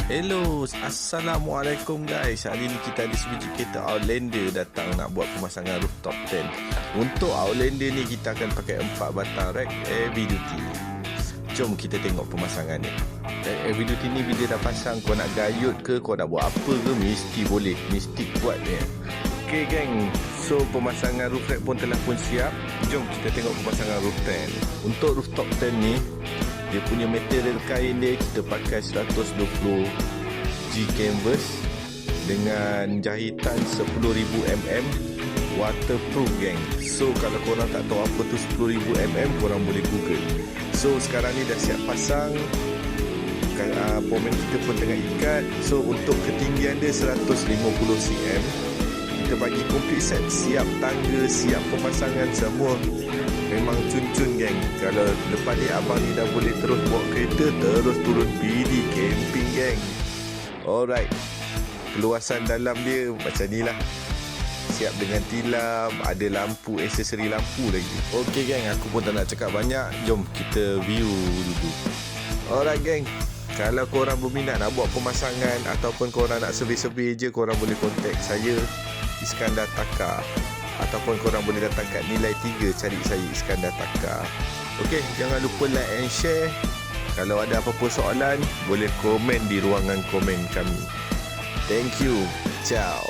Hello, Assalamualaikum guys. Hari ni kita ada sebiji kereta Outlander datang nak buat pemasangan rooftop tent. Untuk Outlander ni kita akan pakai 4 batang rack heavy duty. Jom kita tengok pemasangan ni. Heavy duty ni bila dah pasang, kau nak gayut ke, kau nak buat apa ke, mesti boleh, mesti kuat ni. Okay geng, so pemasangan roof rack pun telah pun siap. Jom kita tengok pemasangan roof tent. Untuk rooftop tent ni, dia punya material kain dia kita pakai 120 G canvas dengan jahitan 10,000 mm, waterproof geng. So kalau korang tak tahu apa tu 10,000 mm, korang boleh google. So sekarang ni dah siap pasang. Pomen kita pun tengah ikat. So untuk ketinggian dia 150 cm. Kita bagi complete set, siap tangga, siap pemasangan semua. Memang cun-cun geng. Kalau lepas ni abang ni dah boleh terus bawa kereta, terus turun PD camping geng. Alright, keluasan dalam dia macam ni lah. Siap dengan tilam, ada lampu, aksesori lampu lagi. Ok geng, aku pun tak nak cakap banyak. Jom kita view dulu. Alright geng, kalau korang berminat nak buat pemasangan ataupun korang nak survey-survey je, korang boleh contact saya, Iskandar Taka. Ataupun korang boleh datang kat Nilai 3, cari saya Iskandar Taka. Ok, jangan lupa like and share. Kalau ada apa-apa soalan, boleh komen di ruangan komen kami. Thank you. Ciao.